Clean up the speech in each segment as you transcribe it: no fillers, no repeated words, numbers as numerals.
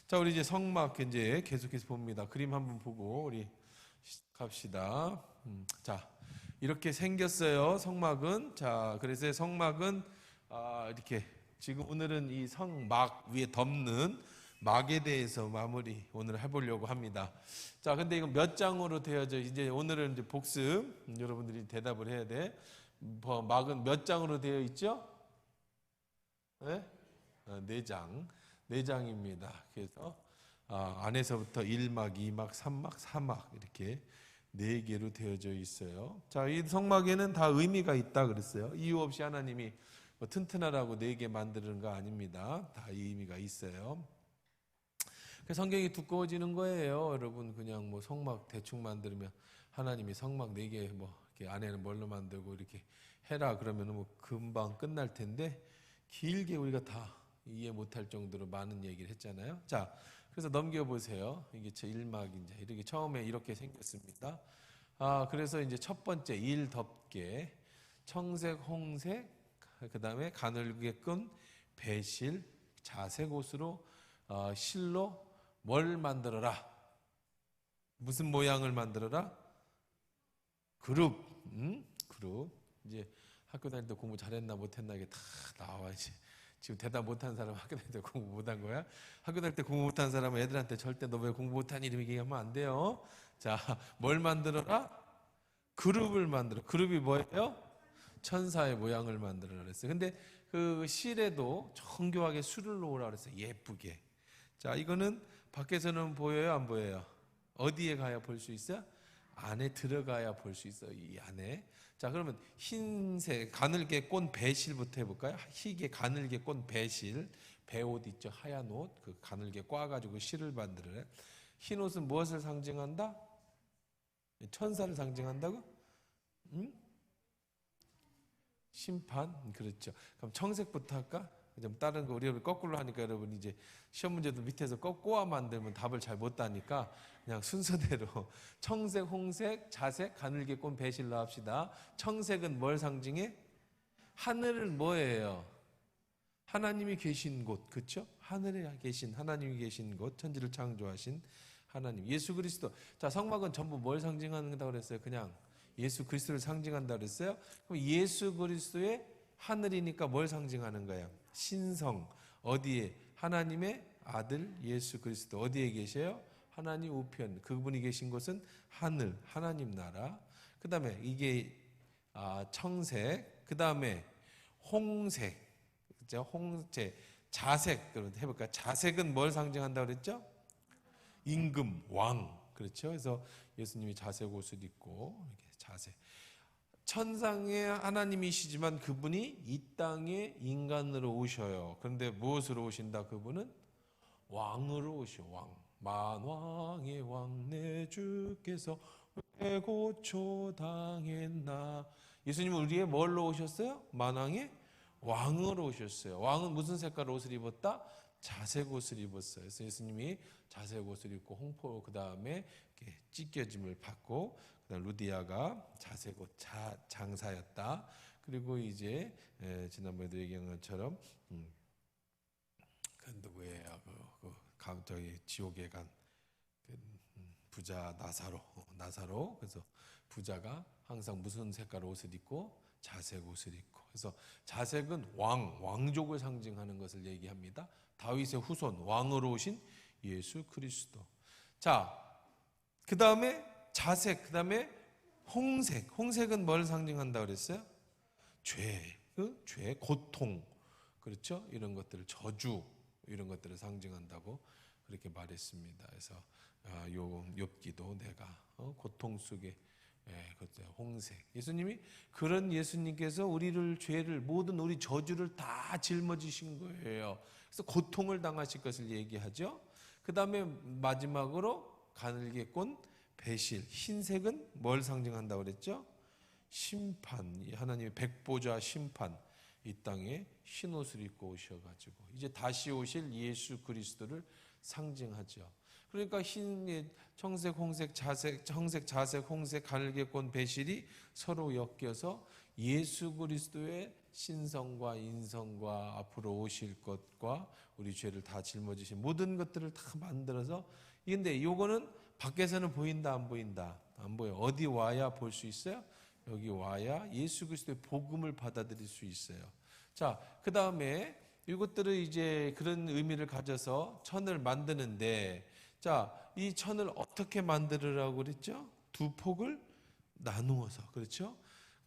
자, 우리 이제 성막 이제 계속해서 봅니다. 그림 한번 보고 우리 갑시다. 자, 이렇게 생겼어요. 성막은. 자, 그래서 성막은 이렇게 지금 오늘은 이 성막 위에 덮는 막에 대해서 마무리 오늘 해보려고 합니다. 자, 근데 이거 몇 장으로 되어져? 이제 오늘은 이제 복습. 여러분들이 대답을 해야 돼. 막은 몇 장으로 되어 있죠? 네? 4장. 4장입니다. 그래서 안에서부터 1막, 2막, 3막, 4막 이렇게 4개로 되어져 있어요. 자, 이 성막에는 다 의미가 있다 그랬어요. 이유 없이 하나님이 뭐 튼튼하라고 4개 만드는 거 아닙니다. 다 의미가 있어요. 성경이 두꺼워지는 거예요. 여러분 그냥 뭐 성막 대충 만들면 하나님이 성막 4개 뭐 이렇게 안에는 뭘로 만들고 이렇게 해라 그러면 뭐 금방 끝날 텐데 길게 우리가 다 이해 못할 정도로 많은 얘기를 했잖아요. 자, 그래서 넘겨보세요. 이게 제 1막 이제 이렇게 처음에 이렇게 생겼습니다. 그래서 이제 첫 번째 일 덮개, 청색, 홍색, 그 다음에 가늘게 끈 배실, 자색 옷으로 실로 뭘 만들어라? 무슨 모양을 만들어라? 그룹, 그룹. 이제 학교 다닐 때 공부 잘했나 못했나 이게 다 나와 이제. 지금 대답 못한 사람 학교 다닐 때 공부 못한 거야? 학교 다닐 때 공부 못한 사람은 애들한테 절대 너 왜 공부 못하니 이렇게 얘기하면 안 돼요. 자, 뭘 만들어라? 그룹을 만들어. 그룹이 뭐예요? 천사의 모양을 만들어라 그랬어요. 근데 그 실에도 정교하게 술을 놓으라 그랬어요. 예쁘게. 자, 이거는 밖에서는 보여요? 안 보여요? 어디에 가야 볼 수 있어요? 안에 들어가야 볼 수 있어요. 이 안에. 자, 그러면 흰색 가늘게 꼰 배실부터 해볼까요? 희게 가늘게 꼰 배실, 배옷 있죠? 하얀 옷, 그 가늘게 꽈가지고 실을 만들어요. 흰 옷은 무엇을 상징한다? 천사를 상징한다고? 응? 심판? 그렇죠. 그럼 청색부터 할까? 좀 다른 거 우리 거꾸로 하니까 여러분 이제 시험 문제도 밑에서 꼬아 만들면 답을 잘 못 따니까 그냥 순서대로 청색, 홍색, 자색, 가늘게 꼰 배실로 합시다. 청색은 뭘 상징해? 하늘은 뭐예요? 하나님이 계신 곳, 그렇죠? 하늘에 계신 하나님이 계신 곳, 천지를 창조하신 하나님, 예수 그리스도. 자, 성막은 전부 뭘 상징한다고 그랬어요? 그냥 예수 그리스도를 상징한다고 그랬어요? 그럼 예수 그리스도의 하늘이니까 뭘 상징하는 거예요? 신성. 어디에? 하나님의 아들 예수 그리스도. 어디에 계셔요? 하나님 우편. 그분이 계신 곳은 하늘, 하나님 나라. 그 다음에 이게 청색. 그 다음에 홍색. 그죠? 홍색. 자색. 그럼 해볼까요? 자색은 뭘 상징한다고 그랬죠? 임금, 왕. 그렇죠? 그래서 예수님이 자색 옷을 입고 이렇게 자색. 천상의 하나님이시지만 그분이 이 땅에 인간으로 오셔요. 그런데 무엇으로 오신다? 그분은 왕으로 오셔. 왕. 만왕의 왕 내 주께서 왜 고초당했나. 예수님은 우리의 뭘로 오셨어요? 만왕의 왕으로 오셨어요. 왕은 무슨 색깔 옷을 입었다? 자색 옷을 입었어요. 그래서 예수님이 자색 옷을 입고 홍포 그 다음에 찢겨짐을 받고 그다음 루디아가 자색 옷 장사였다. 그리고 이제 지난번에도 얘기한 것처럼 그 누구예요? 저기 지옥에 간 부자 나사로. 그래서 부자가 항상 무슨 색깔 옷을 입고 자색 옷을 입고. 그래서 자색은 왕족을 상징하는 것을 얘기합니다. 다윗의 후손 왕으로 오신 예수 그리스도. 자, 그 다음에 자색, 그 다음에 홍색. 홍색은 뭘 상징한다고 그랬어요? 죄, 고통, 그렇죠? 이런 것들을 저주, 이런 것들을 상징한다고 그렇게 말했습니다. 그래서 욥기도 내가 고통 속에 홍색. 예수님이 그런 예수님께서 우리를 죄를 모든 우리 저주를 다 짊어지신 거예요. 그래서 고통을 당하실 것을 얘기하죠. 그 다음에 마지막으로 가늘게 꼰 배실. 흰색은 뭘 상징한다고 그랬죠? 심판. 하나님의 백보자 심판. 이 땅에 흰 옷을 입고 오셔가지고 이제 다시 오실 예수 그리스도를 상징하죠. 그러니까 흰, 청색, 홍색, 자색, 청색, 자색, 홍색, 가늘게 꼰 배실이 서로 엮여서 예수 그리스도의 신성과 인성과 앞으로 오실 것과 우리 죄를 다 짊어지신 모든 것들을 다 만들어서. 근데 요거는 밖에서는 보인다 안 보인다? 안 보여. 어디 와야 볼 수 있어요? 여기 와야 예수 그리스도의 복음을 받아들일 수 있어요. 자, 그 다음에 이것들을 이제 그런 의미를 가져서 천을 만드는데, 자, 이 천을 어떻게 만들으라고 그랬죠? 두 폭을 나누어서, 그렇죠?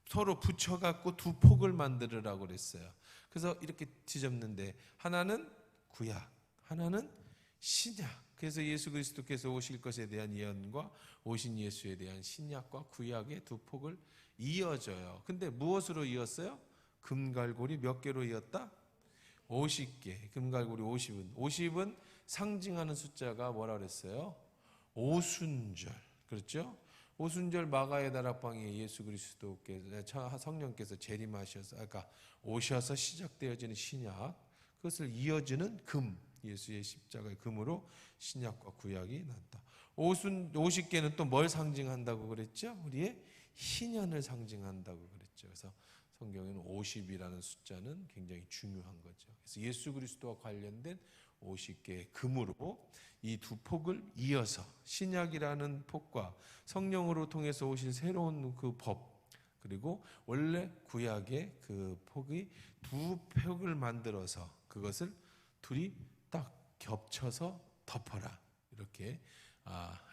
서로 붙여갖고 두 폭을 만들으라고 그랬어요. 그래서 이렇게 뒤집는데, 하나는 구약, 하나는 신약. 그래서 예수 그리스도께서 오실 것에 대한 예언과 오신 예수에 대한 신약과 구약의 두 폭을 이어져요. 근데 무엇으로 이었어요? 금갈고리 몇 개로 이었다? 50개. 금갈고리 50은. 50은 상징하는 숫자가 뭐라 그랬어요? 오순절. 그렇죠? 오순절 마가의 다락방에 예수 그리스도께서 성령께서 재림하셔서 아까 오셔서 시작되어지는 신약, 그것을 이어주는 금, 예수의 십자가의 금으로 신약과 구약이 났다. 50개는 또 뭘 상징한다고 그랬죠? 우리의 희년을 상징한다고 그랬죠. 그래서 성경에는 50이라는 숫자는 굉장히 중요한 거죠. 그래서 예수 그리스도와 관련된 50개의 금으로 이 두 폭을 이어서 신약이라는 폭과 성령으로 통해서 오실 새로운 그 법, 그리고 원래 구약의 그 폭이 두 폭을 만들어서 그것을 둘이 딱 겹쳐서 덮어라, 이렇게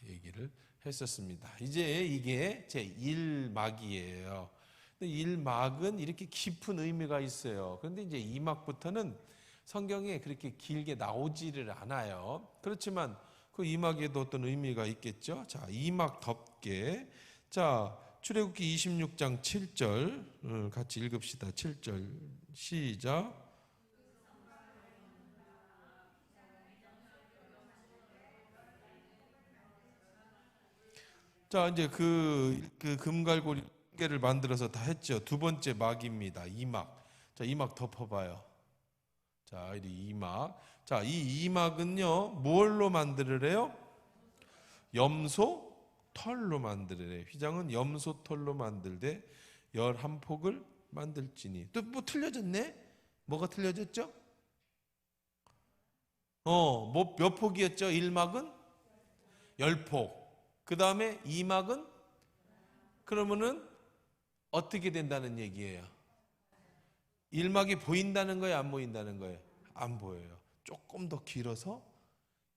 얘기를 했었습니다. 이제 이게 제 1막이에요. 근데 1막은 이렇게 깊은 의미가 있어요. 그런데 이제 2막부터는 성경에 그렇게 길게 나오지를 않아요. 그렇지만 그 2막에도 어떤 의미가 있겠죠. 자, 2막 덮개. 자, 출애굽기 26장 7절 같이 읽읍시다. 7절 시작. 자, 이제 그 금갈고리 개를 만들어서 다 했죠. 두 번째 막입니다. 2막. 자, 2막 덮어봐요. 자, 이 2막. 자, 이 2막은요, 뭘로 만들으래요? 염소 털로 만들으래. 휘장은 염소 털로 만들되 11폭을 만들지니. 또 뭐 틀려졌네? 뭐가 틀려졌죠? 몇 폭이었죠? 1막은 10폭. 그 다음에 2막은 그러면은 어떻게 된다는 얘기예요? 1막이 보인다는 거예요? 안 보인다는 거예요? 안 보여요. 조금 더 길어서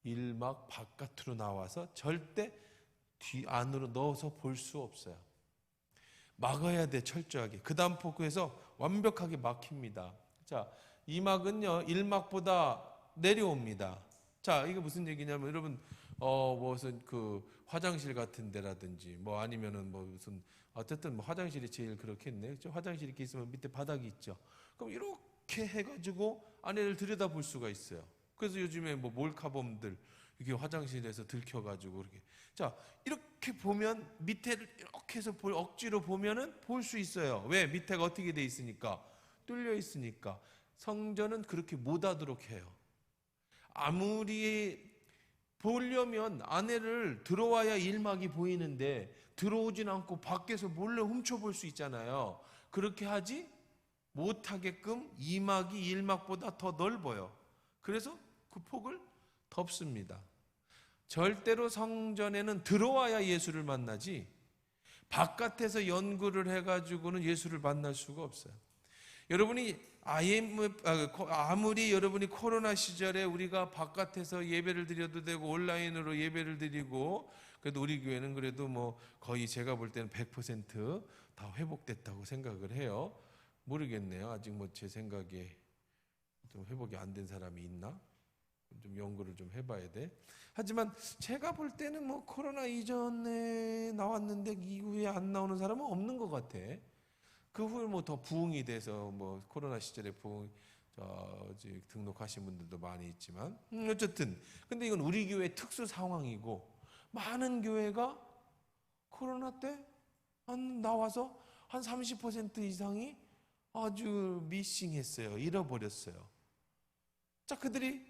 1막 바깥으로 나와서 절대 뒤 안으로 넣어서 볼 수 없어요. 막아야 돼, 철저하게. 그 다음 포크에서 완벽하게 막힙니다. 자, 2막은요 1막보다 내려옵니다. 자, 이게 무슨 얘기냐면 여러분 무슨 그 화장실 같은 데라든지 뭐 아니면은 뭐 무슨 어쨌든 뭐 화장실이 제일 그렇겠네. 그렇죠? 화장실 이렇게 있으면 밑에 바닥이 있죠. 그럼 이렇게 해가지고 안에를 들여다볼 수가 있어요. 그래서 요즘에 뭐 몰카범들 이렇게 화장실에서 들켜가지고 이렇게. 자, 이렇게 보면 밑에를 이렇게 해서 억지로 보면은 볼 수 있어요. 왜? 밑에가 어떻게 돼 있으니까, 뚫려 있으니까. 성전은 그렇게 못하도록 해요. 아무리 보려면 안에를 들어와야 1막이 보이는데 들어오진 않고 밖에서 몰래 훔쳐볼 수 있잖아요. 그렇게 하지 못하게끔 2막이 1막보다 더 넓어요. 그래서 그 폭을 덮습니다. 절대로 성전에는 들어와야 예수를 만나지 바깥에서 연구를 해가지고는 예수를 만날 수가 없어요. 여러분이 아무리 여러분이 코로나 시절에 우리가 바깥에서 예배를 드려도 되고 온라인으로 예배를 드리고 그래도 우리 교회는 그래도 뭐 거의 제가 볼 때는 100%다 회복됐다고 생각을 해요. 모르겠네요. 아직 뭐 제 생각에 좀 회복이 안 된 사람이 있나? 좀 연구를 좀 해봐야 돼. 하지만 제가 볼 때는 뭐 코로나 이전에 나왔는데 이후에 안 나오는 사람은 없는 것 같아. 그 후에 뭐 더 부흥이 돼서 뭐 코로나 시절에 부흥 등록하신 분들도 많이 있지만 어쨌든 근데 이건 우리 교회 특수 상황이고 많은 교회가 코로나 때 나와서 한 30% 이상이 아주 미싱했어요. 잃어버렸어요. 자, 그들이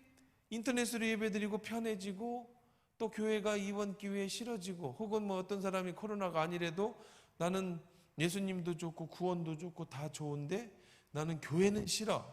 인터넷으로 예배드리고 편해지고 또 교회가 이번 기회에 싫어지고 혹은 뭐 어떤 사람이 코로나가 아니래도 나는 예수님도 좋고 구원도 좋고 다 좋은데 나는 교회는 싫어.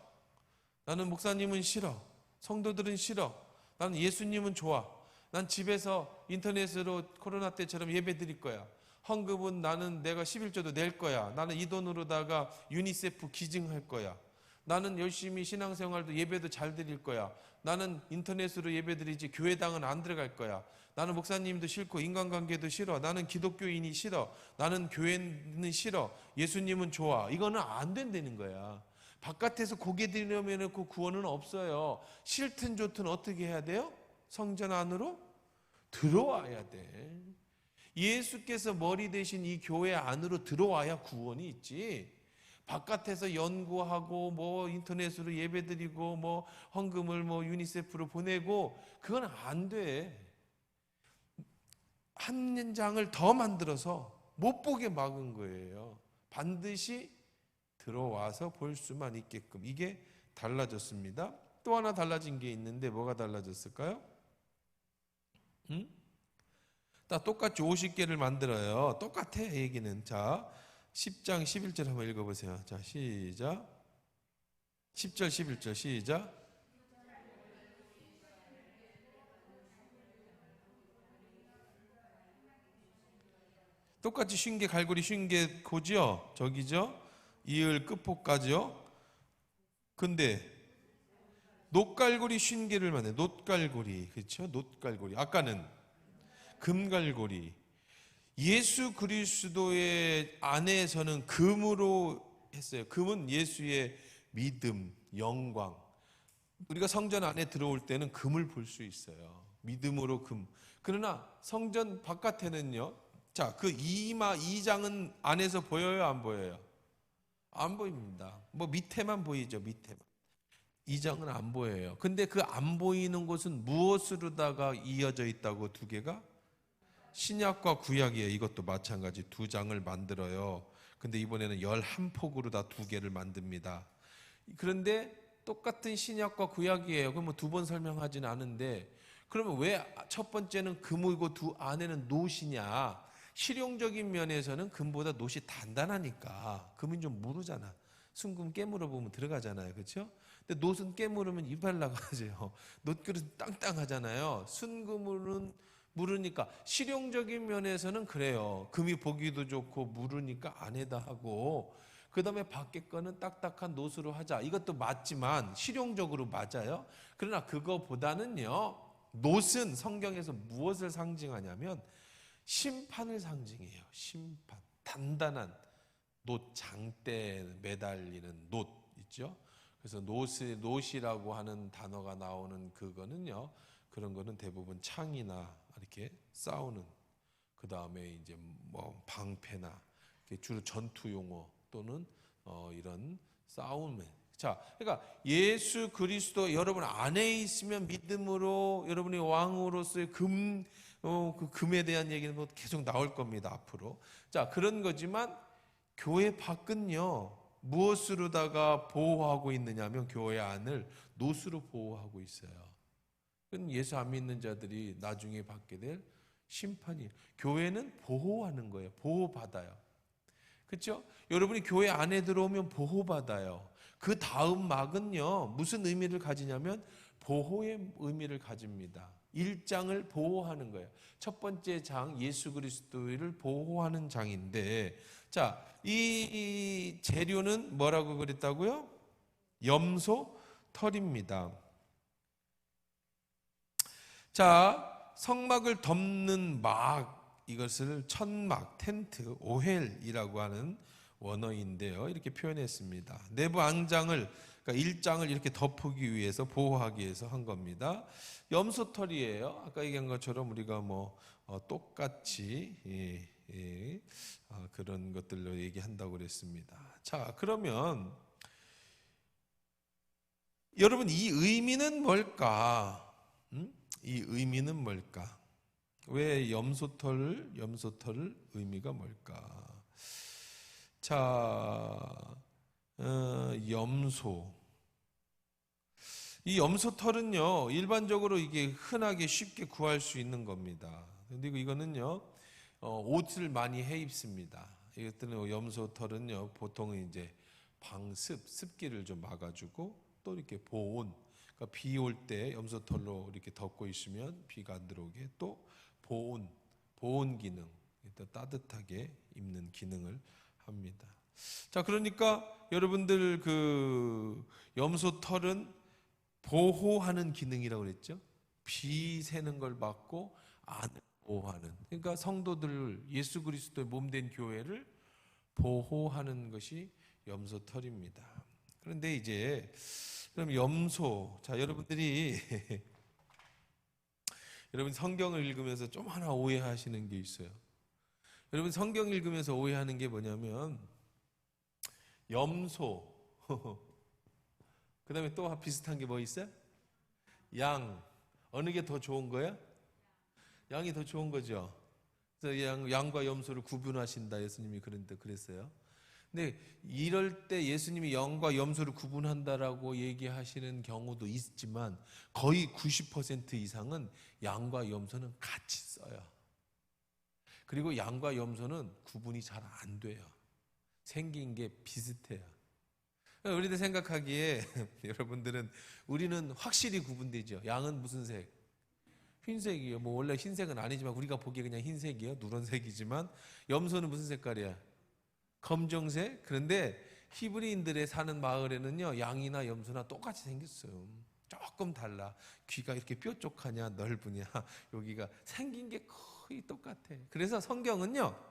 나는 목사님은 싫어. 성도들은 싫어. 나는 예수님은 좋아. 난 집에서 인터넷으로 코로나 때처럼 예배 드릴 거야. 헌금은 나는 내가 11조도 낼 거야. 나는 이 돈으로다가 유니세프 기증할 거야. 나는 열심히 신앙생활도 예배도 잘 드릴 거야. 나는 인터넷으로 예배 드리지 교회당은 안 들어갈 거야. 나는 목사님도 싫고 인간관계도 싫어. 나는 기독교인이 싫어. 나는 교회는 싫어. 예수님은 좋아. 이거는 안 된다는 거야. 바깥에서 고개 들려면 그 구원은 없어요. 싫든 좋든 어떻게 해야 돼요? 성전 안으로 들어와야 돼. 예수께서 머리 대신 이 교회 안으로 들어와야 구원이 있지. 바깥에서 연구하고 뭐 인터넷으로 예배드리고 뭐 헌금을 뭐 유니세프로 보내고 그건 안 돼. 한 장을 더 만들어서 못 보게 막은 거예요. 반드시 들어와서 볼 수만 있게끔. 이게 달라졌습니다. 또 하나 달라진 게 있는데 뭐가 달라졌을까요? 다 똑같이 50개를 만들어요. 똑같아 얘기는. 자, 10장 11절 한번 읽어보세요. 자, 시작. 10절 11절 시작. 똑같이 쉰 게 갈고리 쉰 게 고지요. 저기죠. 이을 끝포까지요. 근데 놋갈고리 쉰 개를 만든 놋갈고리. 그렇죠? 놋갈고리. 아까는 금갈고리. 예수 그리스도의 안에서는 금으로 했어요. 금은 예수의 믿음, 영광. 우리가 성전 안에 들어올 때는 금을 볼 수 있어요. 믿음으로 금. 그러나 성전 바깥에는요. 자, 그 이마 2장은 안에서 보여요, 안 보여요? 안 보입니다. 뭐 밑에만 보이죠, 밑에만. 2장은 안 보여요. 근데 그 안 보이는 곳은 무엇으로다가 이어져 있다고 두 개가? 신약과 구약이에요. 이것도 마찬가지 두 장을 만들어요. 근데 이번에는 11폭으로 다 두 개를 만듭니다. 그런데 똑같은 신약과 구약이에요. 그럼 뭐 두 번 설명하지는 않은데 그러면 왜 첫 번째는 금이고 두 안에는 놋이냐? 실용적인 면에서는 금보다 놋이 단단하니까. 금은 좀 무르잖아. 순금 깨물어 보면 들어가잖아요. 그렇죠? 근데 놋은 깨물으면 이빨 나가죠. 놋그릇은 땅땅하잖아요. 순금은 무르니까 실용적인 면에서는 그래요. 금이 보기도 좋고 무르니까 안에다 하고 그 다음에 밖에 거는 딱딱한 놋으로 하자. 이것도 맞지만 실용적으로 맞아요. 그러나 그거보다는요. 놋은 성경에서 무엇을 상징하냐면 심판을 상징해요. 심판. 단단한 놋, 장대에 매달리는 놋 있죠. 그래서 놋이라고 하는 단어가 나오는 그거는요. 그런 거는 대부분 창이나 이렇게 싸우는 그 다음에 이제 뭐 방패나 주로 전투 용어 또는 이런 싸움에. 자, 그러니까 예수 그리스도 여러분 안에 있으면 믿음으로 여러분이 왕으로서의 그 금에 대한 얘기는 뭐 계속 나올 겁니다 앞으로. 자, 그런 거지만 교회 밖은요 무엇으로다가 보호하고 있느냐면 교회 안을 놋으로 보호하고 있어요. 그건 예수 안 믿는 자들이 나중에 받게 될 심판이에요. 교회는 보호하는 거예요. 보호받아요. 그렇죠? 여러분이 교회 안에 들어오면 보호받아요. 그 다음 막은요 무슨 의미를 가지냐면 보호의 의미를 가집니다. 1장을 보호하는 거예요. 첫 번째 장 예수 그리스도를 보호하는 장인데 자, 이 재료는 뭐라고 그랬다고요? 염소 털입니다. 자, 성막을 덮는 막 이것을 천막, 텐트, 오헬이라고 하는 원어인데요. 이렇게 표현했습니다. 내부 앙장을 그러니까 1장을 이렇게 덮기 위해서 보호하기 위해서 한 겁니다. 염소털이에요. 아까 얘기한 것처럼 우리가 뭐 똑같이 그런 것들로 얘기한다고 그랬습니다. 자, 그러면 여러분 이 의미는 뭘까? 이 의미는 뭘까? 왜 염소털을 의미가 뭘까? 자, 염소. 이 염소털은요, 일반적으로 이게 흔하게 쉽게 구할 수 있는 겁니다. 근데 이거는요, 옷을 많이 해 입습니다. 이것들은 염소털은요, 보통 이제 습기를 좀 막아주고 또 이렇게 보온, 그러니까 비 올 때 염소털로 이렇게 덮고 있으면 비가 안 들어오게 또 보온 기능, 또 따뜻하게 입는 기능을 합니다. 자, 그러니까 여러분들 그 염소털은 보호하는 기능이라고 그랬죠. 비 새는 걸 막고 안을 보호하는. 그러니까 성도들 예수 그리스도의 몸된 교회를 보호하는 것이 염소털입니다. 그런데 이제 그럼 염소, 자 여러분들이 여러분 성경을 읽으면서 좀 하나 오해하시는 게 있어요. 여러분 성경 읽으면서 오해하는 게 뭐냐면 염소 그 다음에 또 비슷한 게 뭐 있어요? 양. 어느 게 더 좋은 거야? 양이 더 좋은 거죠. 그래서 양과 염소를 구분하신다 예수님이 그랬어요. 근데 이럴 때 예수님이 양과 염소를 구분한다라고 얘기하시는 경우도 있지만 거의 90% 이상은 양과 염소는 같이 써요. 그리고 양과 염소는 구분이 잘 안 돼요. 생긴 게 비슷해요. 우리들 생각하기에 여러분들은 우리는 확실히 구분되죠. 양은 무슨 색? 흰색이에요. 뭐 원래 흰색은 아니지만 우리가 보기에 그냥 흰색이에요. 누런색이지만 염소는 무슨 색깔이야? 검정색. 그런데 히브리인들의 사는 마을에는요 양이나 염소나 똑같이 생겼어요. 조금 달라. 귀가 이렇게 뾰족하냐 넓으냐 여기가 생긴 게 거의 똑같아. 그래서 성경은요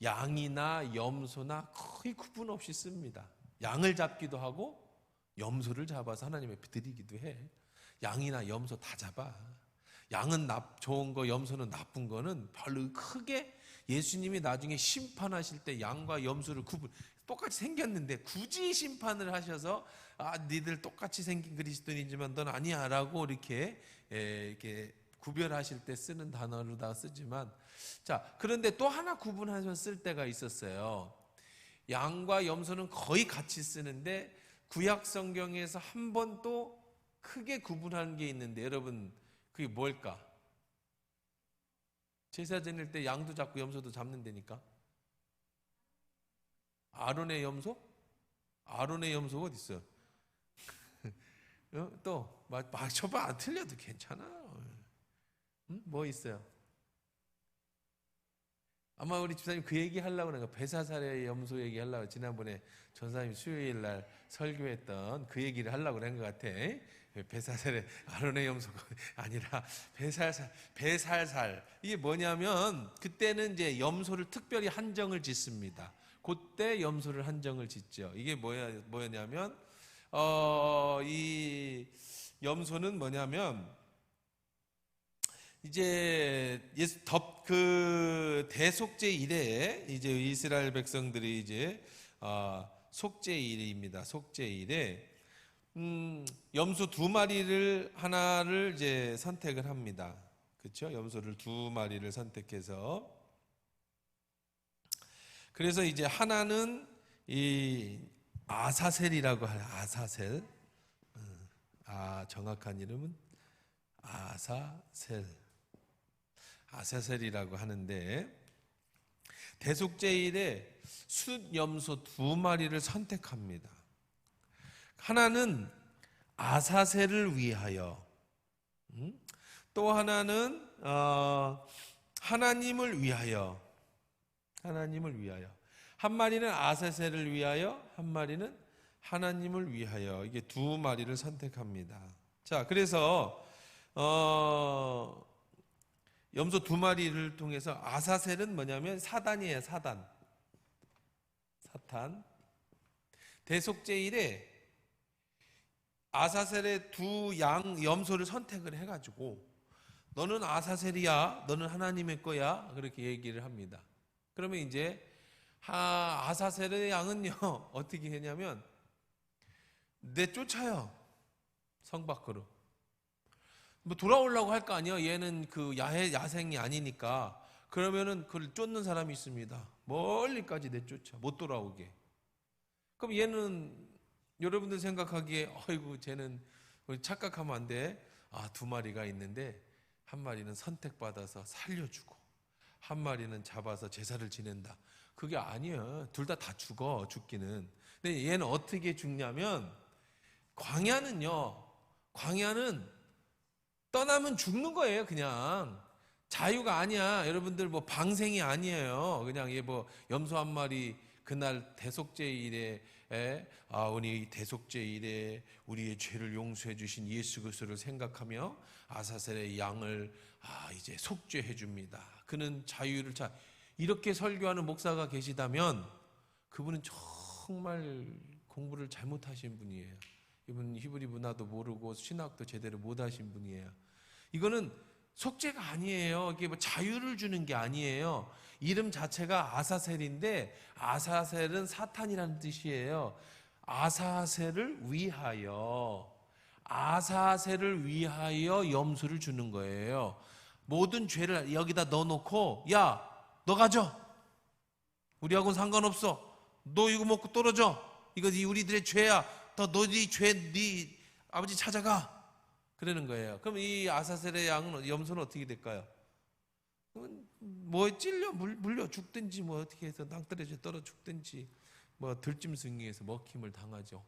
양이나 염소나 거의 구분 없이 씁니다. 양을 잡기도 하고 염소를 잡아서 하나님 앞에 드리기도 해. 양이나 염소 다 잡아. 양은 좋은 거, 염소는 나쁜 거는 별로 크게 예수님이 나중에 심판하실 때 양과 염소를 똑같이 생겼는데 굳이 심판을 하셔서 니들 똑같이 생긴 그리스도인이지만 넌 아니야라고 이렇게 구별하실 때 쓰는 단어로 다 쓰지만 자 그런데 또 하나 구분하셔서 쓸 때가 있었어요. 양과 염소는 거의 같이 쓰는데 구약 성경에서 한 번 또 크게 구분하는 게 있는데 여러분 그게 뭘까? 제사 지낼 때 양도 잡고 염소도 잡는 데니까. 아론의 염소? 아론의 염소가 어디 있어? 또 맞춰봐. 안 틀려도 괜찮아. 응? 뭐 있어요? 아마 우리 집사님 그 얘기 하려고 하는 거 베사살의 염소 얘기 하려고 지난번에 전사님 수요일 날 설교했던 그 얘기를 하려고 하는 것 같아. 베사살의 아론의 염소가 아니라 베살살. 이게 뭐냐면 그때는 이제 염소를 특별히 한정을 짓습니다. 그때 염소를 한정을 짓죠. 이게 뭐냐면 이 염소는 뭐냐면 이제 그 대속죄일에 이제 이스라엘 백성들이 이제 속죄일입니다. 속죄일에 염소 2마리를 하나를 이제 선택을 합니다. 그렇죠? 염소를 2마리를 선택해서 그래서 이제 하나는 이 아사셀이라고 해요. 아사셀. 정확한 이름은 아사셀이라고 하는데 대속죄일에 숫염소 2마리를 선택합니다. 하나는 아사셀을 위하여, 또 하나는 하나님을 위하여. 한 마리는 아사셀을 위하여, 한 마리는 하나님을 위하여. 이게 2마리를 선택합니다. 자, 그래서 염소 2마리를 통해서 아사셀은 뭐냐면 사단이에요. 사탄. 대속죄일에 아사셀의 2 염소를 선택을 해가지고 너는 아사셀이야, 너는 하나님의 거야 그렇게 얘기를 합니다. 그러면 이제 아사셀의 양은요 어떻게 했냐면 내쫓아요. 성 밖으로. 뭐 돌아오려고 할 거 아니에요. 얘는 그 야생이 아니니까. 그러면은 그를 쫓는 사람이 있습니다. 멀리까지 내쫓아 못 돌아오게. 그럼 얘는 여러분들 생각하기에 어이구 쟤는 착각하면 안 돼. 2마리가 있는데 한 마리는 선택받아서 살려주고 한 마리는 잡아서 제사를 지낸다. 그게 아니에요. 둘 다 죽어, 죽기는. 근데 얘는 어떻게 죽냐면, 광야는 떠나면 죽는 거예요, 그냥. 자유가 아니야. 여러분들 뭐 방생이 아니에요. 그냥 얘 뭐 염소 한 마리 그날 대속죄일에 우리 대속죄일에 우리의 죄를 용서해 주신 예수 그리스도를 생각하며 아사셀의 양을 이제 속죄해 줍니다. 그는 자유를 이렇게 설교하는 목사가 계시다면 그분은 정말 공부를 잘못하신 분이에요. 이분 히브리 문화도 모르고 신학도 제대로 못하신 분이에요. 이거는 속죄가 아니에요. 이게 뭐 자유를 주는 게 아니에요. 이름 자체가 아사셀인데 아사셀은 사탄이라는 뜻이에요. 아사셀을 위하여 염소를 주는 거예요. 모든 죄를 여기다 넣어놓고 야, 너 가져. 우리하고는 상관없어. 너 이거 먹고 떨어져. 이거 우리들의 죄야. 더 너희 죄, 네 아버지 찾아가. 그러는 거예요. 그럼 이 아사셀의 염소는 어떻게 될까요? 뭐 찔려 물려 죽든지 뭐 어떻게 해서 낭떠러지에 떨어 죽든지 뭐 들짐승에서 먹힘을 당하죠.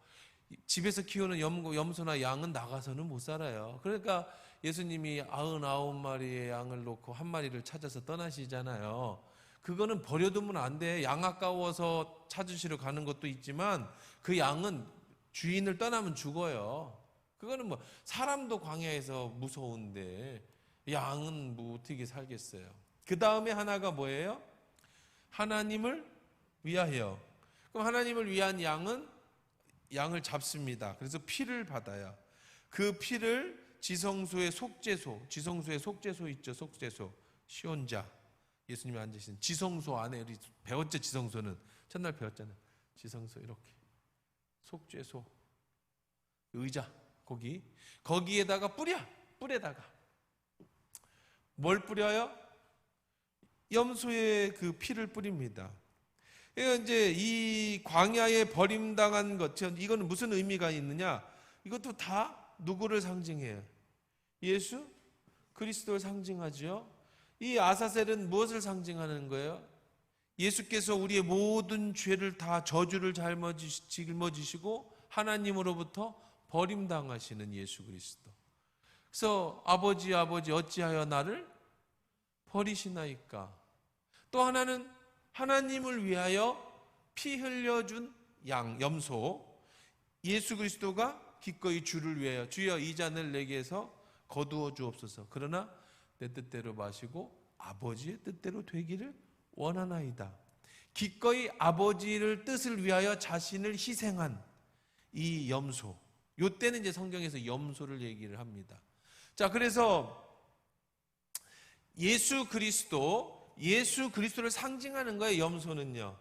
집에서 키우는 염소나 양은 나가서는 못 살아요. 그러니까 예수님이 99마리의 양을 놓고 한 마리를 찾아서 떠나시잖아요. 그거는 버려두면 안 돼. 양 아까워서 찾으시러 가는 것도 있지만 그 양은 주인을 떠나면 죽어요. 그거는 뭐 사람도 광야에서 무서운데 양은 뭐 어떻게 살겠어요. 그 다음에 하나가 뭐예요? 하나님을 위하여. 그럼 하나님을 위한 양을 잡습니다. 그래서 피를 받아요. 그 피를 지성소의 속죄소 있죠. 속죄소 시온자 예수님이 앉으신 지성소 안에 우리 배웠죠. 지성소는 첫날 배웠잖아요. 지성소 이렇게 속죄소 의자 거기에다가 뿔에다가 뭘 뿌려요? 염소의 그 피를 뿌립니다. 이제 이 광야에 버림당한 것, 이거는 무슨 의미가 있느냐? 이것도 다 누구를 상징해요? 예수 그리스도를 상징하죠. 이 아사셀은 무엇을 상징하는 거예요? 예수께서 우리의 모든 죄를 다 저주를 짊어지시고 하나님으로부터 버림당하시는 예수 그리스도. 그래서 아버지 어찌하여 나를 버리시나이까. 또 하나는 하나님을 위하여 피 흘려준 염소 예수 그리스도가 기꺼이 주를 위하여 주여 이 잔을 내게서 거두어 주옵소서. 그러나 내 뜻대로 마시고 아버지의 뜻대로 되기를 원하나이다. 기꺼이 아버지를 뜻을 위하여 자신을 희생한 이 염소. 요때는 이제 성경에서 염소를 얘기를 합니다. 자, 그래서 예수 그리스도를 상징하는 거예요. 염소는요.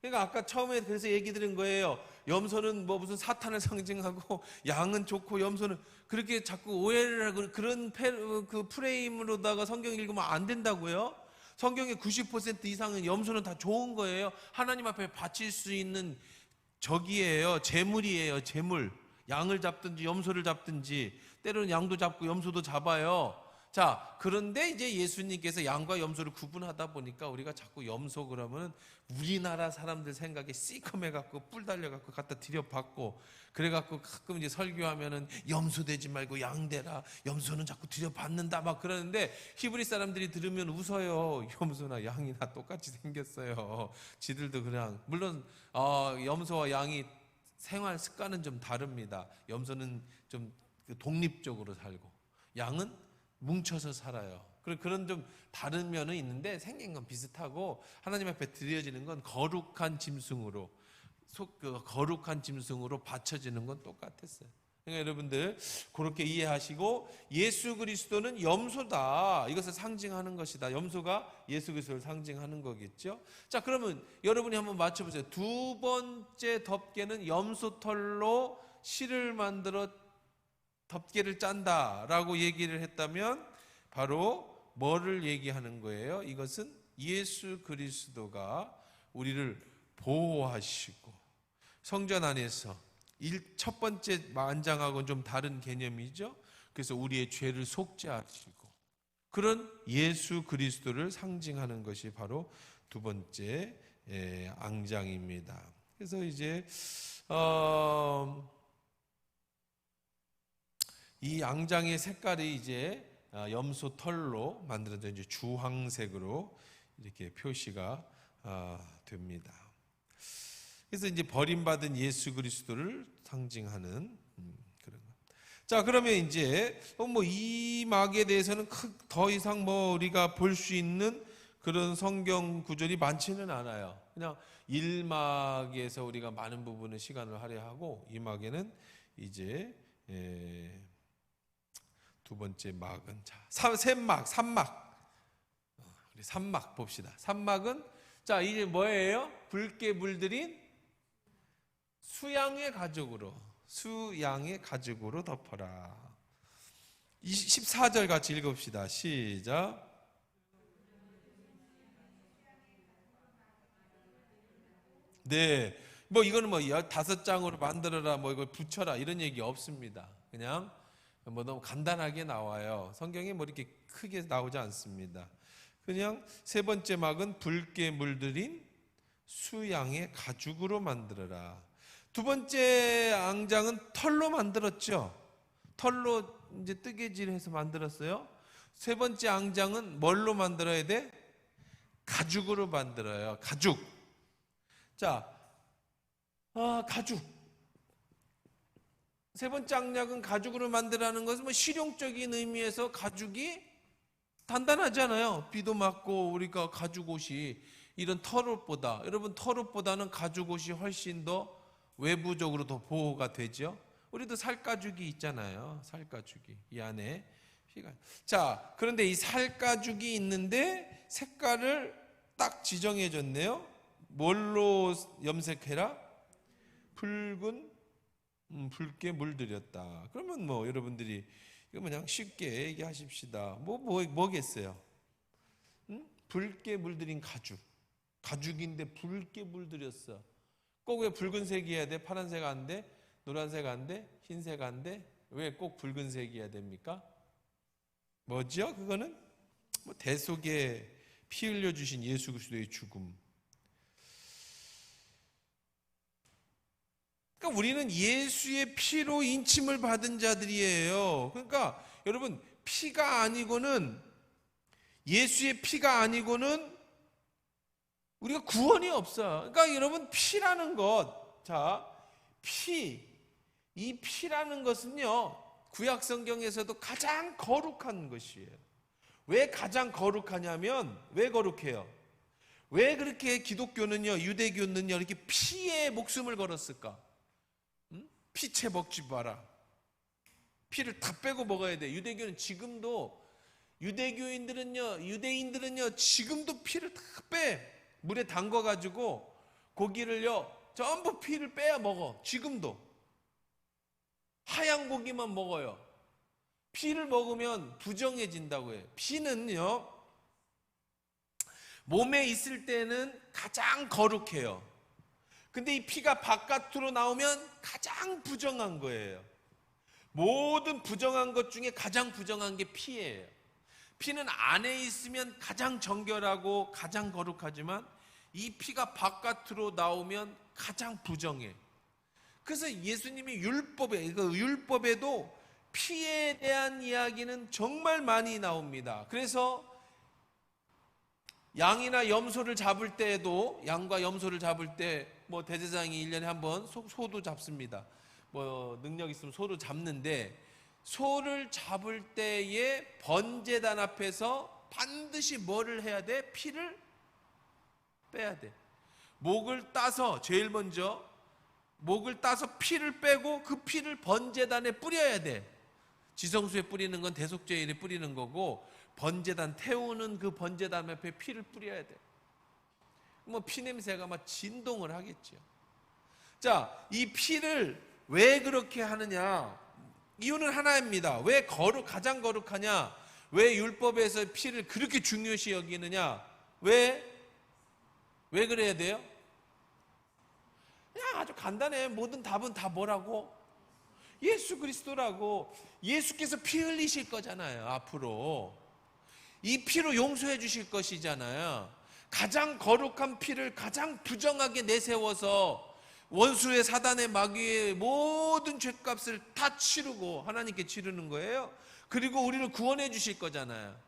그러니까 아까 처음에 그래서 얘기 드린 거예요. 염소는 뭐 무슨 사탄을 상징하고 양은 좋고 염소는 그렇게 자꾸 오해를 하고 그런 그 프레임으로다가 성경 읽으면 안 된다고요. 성경의 90% 이상은 염소는 다 좋은 거예요. 하나님 앞에 바칠 수 있는 적이에요. 재물이에요. 재물. 양을 잡든지 염소를 잡든지 때로는 양도 잡고 염소도 잡아요. 자, 그런데 이제 예수님께서 양과 염소를 구분하다 보니까 우리가 자꾸 염소 그러면 우리나라 사람들 생각에 시커매갖고 뿔 달려갖고 갖다 들여받고 그래갖고 가끔 이제 설교하면은 염소 되지 말고 양 되라. 염소는 자꾸 들여받는다 막 그러는데 히브리 사람들이 들으면 웃어요. 염소나 양이나 똑같이 생겼어요. 지들도 그냥 물론 염소와 양이 생활 습관은 좀 다릅니다. 염소는 좀 독립적으로 살고 양은 뭉쳐서 살아요. 그런 좀 다른 면은 있는데 생긴 건 비슷하고 하나님 앞에 드려지는 건 거룩한 짐승으로 바쳐지는 건 똑같았어요. 그러니까 여러분들 그렇게 이해하시고 예수 그리스도는 염소다. 이것을 상징하는 것이다. 염소가 예수 그리스도를 상징하는 거겠죠. 자, 그러면 여러분이 한번 맞춰보세요. 두 번째 덮개는 염소털로 실을 만들어 덮개를 짠다라고 얘기를 했다면 바로 뭐를 얘기하는 거예요? 이것은 예수 그리스도가 우리를 보호하시고 성전 안에서 첫 번째 만장하고는 좀 다른 개념이죠. 그래서 우리의 죄를 속죄하시고 그런 예수 그리스도를 상징하는 것이 바로 두 번째 앙장입니다. 그래서 이제 이 앙장의 색깔이 이제 염소 털로 만들어진 이제 주황색으로 이렇게 표시가 됩니다. 그래서 이제 버림받은 예수 그리스도를 상징하는 그런 것. 자, 그러면 이제 이 막에 대해서는 더 이상 우리가 볼 수 있는 그런 성경 구절이 많지는 않아요. 그냥 1막에서 우리가 많은 부분의 시간을 할애하고 2막에는 이제 두 번째 막은 셋막, 3막. 우리 3막 봅시다. 3막은 자, 이제 뭐예요? 붉게 물들인 수양의 가죽으로 덮어라. 14절 같이 읽읍시다. 시작. 네, 이거는 5장으로 만들어라, 이걸 붙여라 이런 얘기 없습니다. 그냥 너무 간단하게 나와요. 성경에 이렇게 크게 나오지 않습니다. 그냥 세 번째 막은 붉게 물들인 수양의 가죽으로 만들어라. 두 번째 앙장은 털로 만들었죠. 털로 이제 뜨개질해서 만들었어요. 세 번째 앙장은 뭘로 만들어야 돼? 가죽으로 만들어요. 가죽. 자, 가죽. 세 번째 앙장은 가죽으로 만들라는 것은 실용적인 의미에서 가죽이 단단하잖아요. 비도 맞고 우리가 가죽 옷이 이런 털옷보다, 여러분 털옷보다는 가죽 옷이 훨씬 더 외부적으로 더 보호가 되죠. 우리도 살가죽이 있잖아요. 살가죽이 이 안에 피가. 자, 그런데 이 살가죽이 있는데 색깔을 딱 지정해 줬네요. 뭘로 염색해라? 붉게 물들였다. 그러면 여러분들이 이거 그냥 쉽게 얘기하십시다. 뭐겠어요? 붉게 물들인 가죽인데 붉게 물들였어. 꼭 왜 붉은색이어야 돼? 파란색 안 돼? 노란색 안 돼? 흰색 안 돼? 왜 꼭 붉은색이어야 됩니까? 뭐죠? 그거는 대속에 피 흘려주신 예수 그리스도의 죽음. 그러니까 우리는 예수의 피로 인침을 받은 자들이에요. 그러니까 여러분, 피가 아니고는, 예수의 피가 아니고는 우리가 구원이 없어요. 그러니까 여러분, 피라는 것, 이 피라는 것은요, 구약 성경에서도 가장 거룩한 것이에요. 왜 가장 거룩하냐면, 왜 거룩해요? 왜 그렇게 기독교는요, 유대교는요, 이렇게 피에 목숨을 걸었을까? 피채 먹지 마라. 피를 다 빼고 먹어야 돼. 유대교는 지금도, 유대인들은요, 지금도 피를 다 빼. 물에 담궈가지고 고기를요, 전부 피를 빼야 먹어. 지금도. 하얀 고기만 먹어요. 피를 먹으면 부정해진다고 해요. 피는요, 몸에 있을 때는 가장 거룩해요. 근데 이 피가 바깥으로 나오면 가장 부정한 거예요. 모든 부정한 것 중에 가장 부정한 게 피예요. 피는 안에 있으면 가장 정결하고 가장 거룩하지만 이 피가 바깥으로 나오면 가장 부정해. 그래서 예수님이 율법에도 피에 대한 이야기는 정말 많이 나옵니다. 그래서 양이나 염소를 잡을 때에도, 양과 염소를 잡을 때 대제사장이 1년에 한 번 소도 잡습니다. 능력 있으면 소도 잡는데, 소를 잡을 때에 번제단 앞에서 반드시 뭐를 해야 돼? 피를 빼야 돼. 목을 따서, 제일 먼저 목을 따서 피를 빼고 그 피를 번제단에 뿌려야 돼. 지성소에 뿌리는 건 대속죄일에 뿌리는 거고, 번제단 태우는 그 번제단 앞에 피를 뿌려야 돼. 피냄새가 진동을 하겠죠. 자, 이 피를 왜 그렇게 하느냐? 이유는 하나입니다. 왜 가장 거룩하냐? 왜 율법에서 피를 그렇게 중요시 여기느냐? 왜 그래야 돼요? 그냥 아주 간단해. 모든 답은 다 뭐라고? 예수 그리스도라고. 예수께서 피 흘리실 거잖아요, 앞으로. 이 피로 용서해 주실 것이잖아요. 가장 거룩한 피를 가장 부정하게 내세워서 원수의 사단의 마귀의 모든 죄값을 다 치르고 하나님께 치르는 거예요. 그리고 우리를 구원해 주실 거잖아요.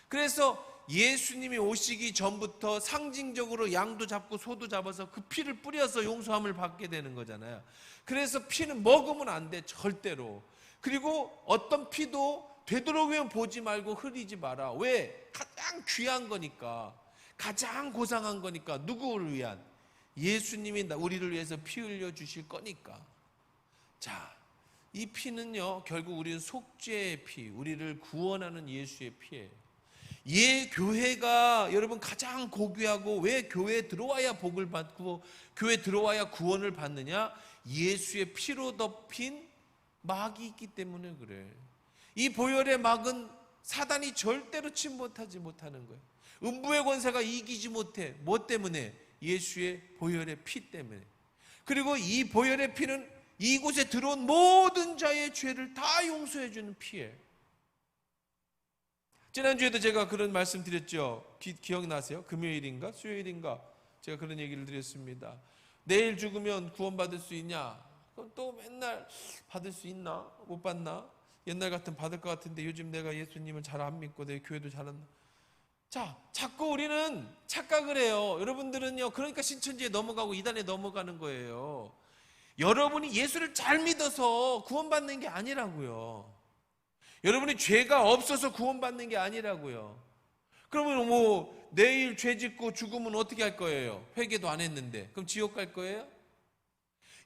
그래서 예수님이 오시기 전부터 상징적으로 양도 잡고 소도 잡아서 그 피를 뿌려서 용서함을 받게 되는 거잖아요. 그래서 피는 먹으면 안 돼, 절대로. 그리고 어떤 피도 되도록이면 보지 말고 흐리지 마라. 왜? 가장 귀한 거니까, 가장 고상한 거니까. 누구를 위한? 예수님이 우리를 위해서 피 흘려 주실 거니까. 자, 이 피는요, 결국 우리는 속죄의 피, 우리를 구원하는 예수의 피예요. 교회가 여러분 가장 고귀하고, 왜 교회에 들어와야 복을 받고 교회에 들어와야 구원을 받느냐? 예수의 피로 덮인 막이 있기 때문에 그래. 이 보혈의 막은 사단이 절대로 침몰하지 못하는 거예요. 음부의 권세가 이기지 못해. 뭐 때문에? 예수의 보혈의 피 때문에. 그리고 이 보혈의 피는 이곳에 들어온 모든 자의 죄를 다 용서해 주는 피예요. 지난주에도 제가 그런 말씀 드렸죠. 기억나세요? 금요일인가? 수요일인가? 제가 그런 얘기를 드렸습니다. 내일 죽으면 구원받을 수 있냐? 그럼 또 맨날 받을 수 있나? 못 받나? 옛날 같으면 받을 것 같은데 요즘 내가 예수님을 잘 안 믿고 내 교회도 잘 안. 자, 자꾸 우리는 착각을 해요. 여러분들은요, 그러니까 신천지에 넘어가고 이단에 넘어가는 거예요. 여러분이 예수를 잘 믿어서 구원받는 게 아니라고요. 여러분이 죄가 없어서 구원받는 게 아니라고요. 그러면 뭐 내일 죄 짓고 죽으면 어떻게 할 거예요? 회개도 안 했는데. 그럼 지옥 갈 거예요?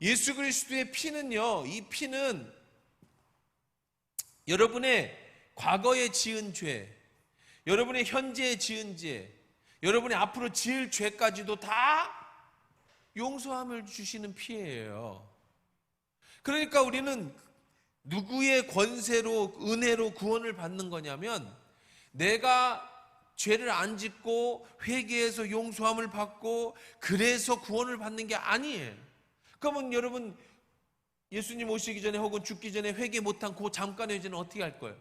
예수 그리스도의 피는요, 이 피는 여러분의 과거에 지은 죄, 여러분의 현재에 지은 죄, 여러분이 앞으로 지을 죄까지도 다 용서함을 주시는 피예요. 그러니까 우리는 누구의 권세로, 은혜로 구원을 받는 거냐면, 내가 죄를 안 짓고 회개해서 용서함을 받고 그래서 구원을 받는 게 아니에요. 그러면 여러분, 예수님 오시기 전에 혹은 죽기 전에 회개 못한 그 잠깐의 죄는 어떻게 할 거예요?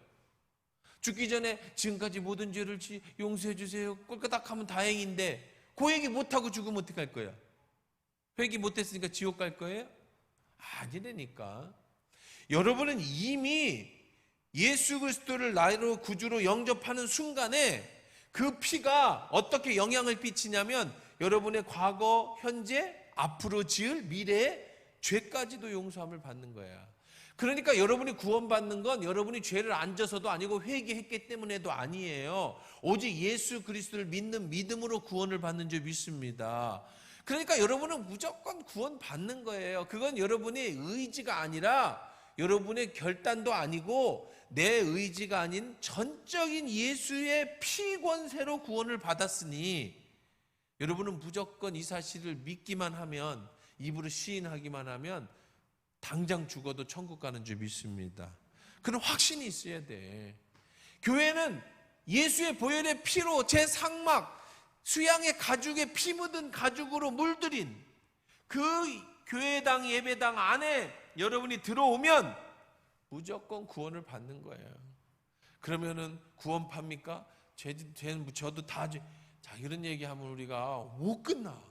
죽기 전에 지금까지 모든 죄를 용서해 주세요, 꼴까닥 하면 다행인데, 그 얘기 못하고 죽으면 어떻게 할 거예요? 회개 못했으니까 지옥 갈 거예요? 아니라니까. 여러분은 이미 예수 그리스도를 나로 구주로 영접하는 순간에 그 피가 어떻게 영향을 끼치냐면, 여러분의 과거, 현재, 앞으로 지을 미래의 죄까지도 용서함을 받는 거야. 그러니까 여러분이 구원받는 건 여러분이 죄를 안 져서도 아니고 회개했기 때문에도 아니에요. 오직 예수 그리스도를 믿는 믿음으로 구원을 받는 줄 믿습니다. 그러니까 여러분은 무조건 구원받는 거예요. 그건 여러분의 의지가 아니라, 여러분의 결단도 아니고, 내 의지가 아닌 전적인 예수의 피 권세로 구원을 받았으니, 여러분은 무조건 이 사실을 믿기만 하면, 입으로 시인하기만 하면 당장 죽어도 천국 가는 줄 믿습니다. 그런 확신이 있어야 돼. 교회는 예수의 보혈의 피로 제 상막, 수양의 가죽에 피 묻은 가죽으로 물들인 그 교회당, 예배당 안에 여러분이 들어오면 무조건 구원을 받는 거예요. 그러면은 구원팝니까? 죄는 저도 다 죄. 자, 이런 얘기하면 우리가 못 끝나.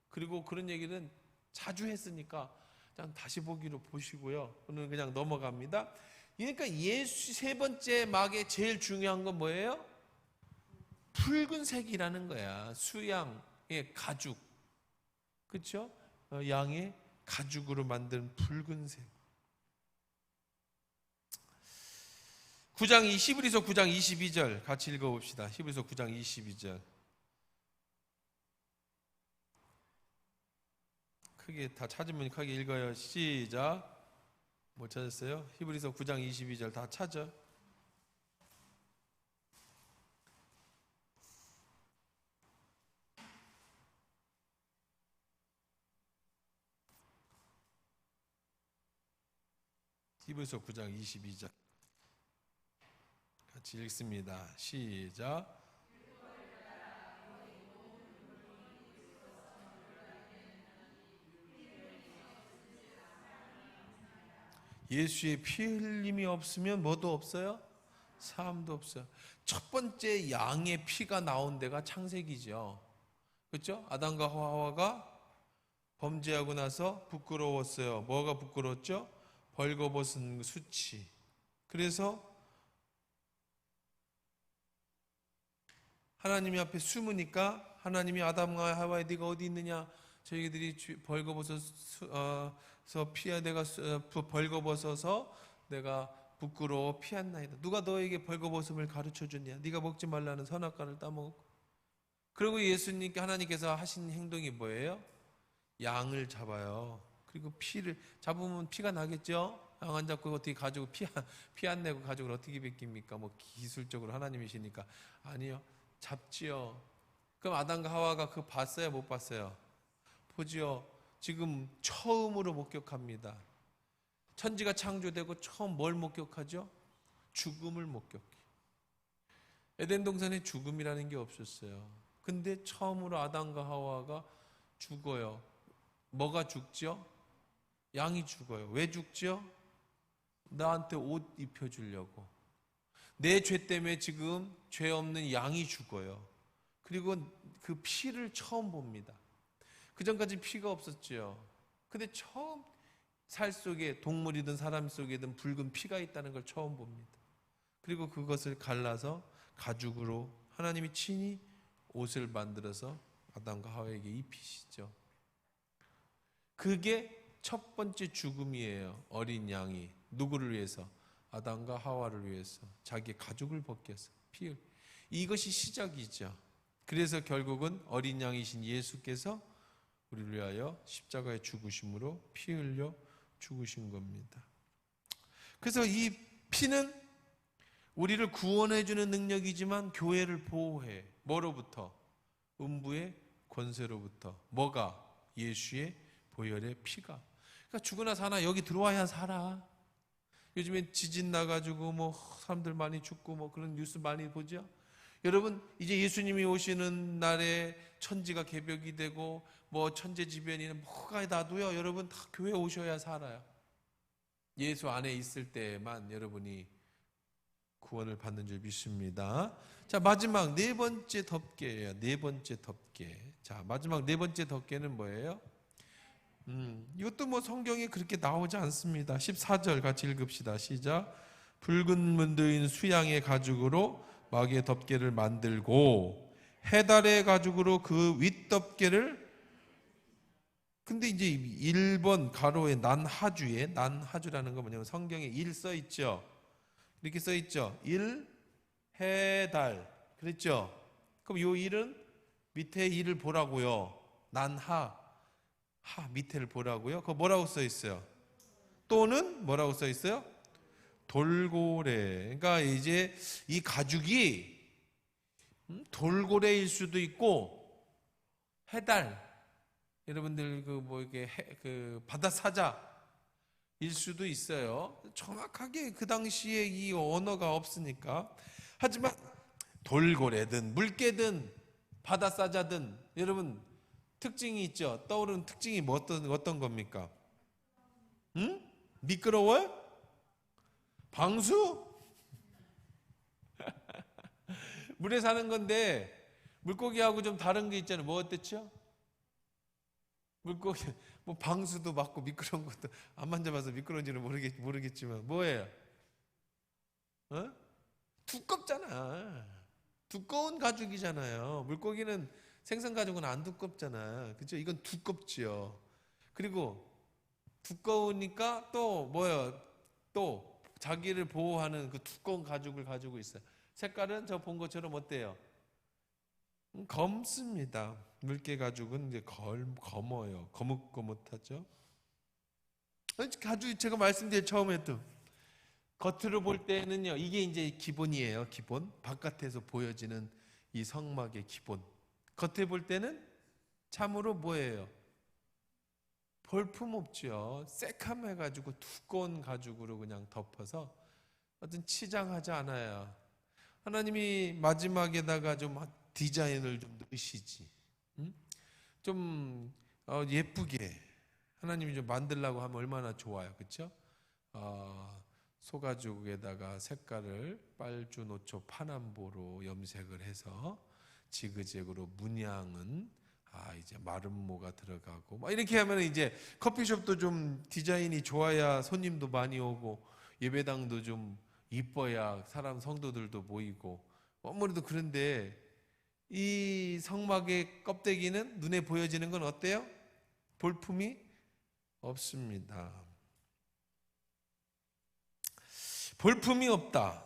그리고 그런 얘기는 자주 했으니까 그냥 다시 보기로 보시고요. 오늘 그냥 넘어갑니다. 그러니까 예수 세 번째 막의 제일 중요한 건 뭐예요? 붉은색이라는 거야. 수양의 가죽, 그렇죠? 양의 가죽으로 만든 붉은색. 9장 22절 같이 읽어봅시다. 히브리서 9장 22절. 크게 다 찾으면 크게 읽어요. 시작. 못 찾았어요? 히브리서 9장 22절 다 찾아. 히브리서 9장 22절 같이 읽습니다. 시작. 예수의 피 흘림이 없으면 뭐도 없어요? 사함도 없어요. 첫 번째 양의 피가 나온 데가 창세기죠. 그렇죠? 아담과 하와가 범죄하고 나서 부끄러웠어요. 뭐가 부끄러웠죠? 벌거벗은 수치. 그래서 하나님이 앞에 숨으니까 하나님이 아담과 하와에 네가 어디 있느냐? 저희들이 벌거벗어서 피하 내가 벌거벗어서 내가 부끄러워 피한나이다. 누가 너에게 벌거벗음을 가르쳐 줬냐? 네가 먹지 말라는 선악과를 따먹고. 그리고 예수님께 하나님께서 하신 행동이 뭐예요? 양을 잡아요. 그리고 피를 잡으면 피가 나겠죠? 양 안 잡고 어떻게 가지고 피 안 내고 가족을 어떻게 베낍니까? 뭐 기술적으로 하나님이시니까. 아니요. 잡지요. 그럼 아담과 하와가 그거 봤어요? 못 봤어요? 보지요. 지금 처음으로 목격합니다. 천지가 창조되고 처음 뭘 목격하죠? 죽음을 목격해. 에덴 동산에 죽음이라는 게 없었어요. 근데 처음으로 아담과 하와가 죽어요. 뭐가 죽죠? 양이 죽어요. 왜 죽죠? 나한테 옷 입혀주려고. 내 죄 때문에 지금 죄 없는 양이 죽어요. 그리고 그 피를 처음 봅니다. 그 전까지 피가 없었죠. 근데 처음 살 속에 동물이든 사람 속에든 붉은 피가 있다는 걸 처음 봅니다. 그리고 그것을 갈라서 가죽으로 하나님이 친히 옷을 만들어서 아담과 하와에게 입히시죠. 그게 첫 번째 죽음이에요. 어린 양이 누구를 위해서? 아담과 하와를 위해서 자기 가죽을 벗겨서 피. 이것이 시작이죠. 그래서 결국은 어린 양이신 예수께서 우리를 위하여 십자가에 죽으심으로 피 흘려 죽으신 겁니다. 그래서 이 피는 우리를 구원해 주는 능력이지만 교회를 보호해. 뭐로부터? 음부의 권세로부터. 뭐가? 예수의 보혈의 피가. 그러니까 죽으나 사나 여기 들어와야 살아. 요즘엔 지진 나가지고 뭐 사람들 많이 죽고 뭐 그런 뉴스 많이 보죠. 여러분 이제 예수님이 오시는 날에 천지가 개벽이 되고 뭐 천재지변이나 뭐가 나도요. 여러분 다 교회 오셔야 살아요. 예수 안에 있을 때만 여러분이 구원을 받는 줄 믿습니다. 자, 마지막 네 번째 덮개예요. 네 번째 덮개. 자, 마지막 네 번째 덮개는 뭐예요? 이것도 뭐 성경에 그렇게 나오지 않습니다. 14절 같이 읽읍시다. 시작. 붉은 문드인 수양의 가죽으로 마귀의 덮개를 만들고 해달의 가죽으로 그 윗덮개를. 근데 이제 1번 가로에 난하주에, 난하주라는 건 뭐냐면 성경에 1 써 있죠. 이렇게 써 있죠. 1 해달. 그랬죠. 그럼 요 1은 밑에 1을 보라고요. 난하. 밑에를 보라고요. 그거 뭐라고 써 있어요? 또는 뭐라고 써 있어요? 돌고래. 그러니까 이제 이 가죽이 돌고래일 수도 있고 해달. 여러분들 그 뭐 이게 그 바다 사자일 수도 있어요. 정확하게 그 당시에 이 언어가 없으니까. 하지만 돌고래든 물개든 바다 사자든 여러분 특징이 있죠. 떠오르는 특징이 뭐 어떤 겁니까? 미끄러워요? 방수? 물에 사는 건데 물고기하고 좀 다른 게 있잖아요. 뭐 어땠죠? 물고기 뭐 방수도 맞고 미끄러운 것도 안 만져봐서 미끄러운지는 모르겠지만 뭐예요? 두껍잖아. 두꺼운 가죽이잖아요. 물고기는 생선 가죽은 안 두껍잖아. 그렇죠? 이건 두껍지요. 그리고 두꺼우니까 또 뭐예요? 또 자기를 보호하는 그 두꺼운 가죽을 가지고 있어요. 색깔은 저 본 것처럼 어때요? 검습니다. 물개 가죽은 이제 검어요. 거뭇거뭇하죠. 가죽 제가 말씀드린 처음에 했던 겉으로 볼 때는요. 이게 이제 기본이에요. 기본. 바깥에서 보여지는 이 성막의 기본. 겉에 볼 때는 참으로 뭐예요? 볼품 없죠. 새카매가지고 두꺼운 가죽으로 그냥 덮어서 어떤 치장하지 않아요. 하나님이 마지막에다가 좀 디자인을 좀 넣으시지. 좀 예쁘게 하나님이 좀 만들려고 하면 얼마나 좋아요. 그렇죠? 소가죽에다가 색깔을 빨주, 노초, 파남보로 염색을 해서 지그재그로 문양은 이제 마름모가 들어가고 막 이렇게 하면 이제 커피숍도 좀 디자인이 좋아야 손님도 많이 오고 예배당도 좀 이뻐야 사람 성도들도 모이고 아무래도 그런데 이 성막의 껍데기는 눈에 보여지는 건 어때요? 볼품이 없습니다. 볼품이 없다.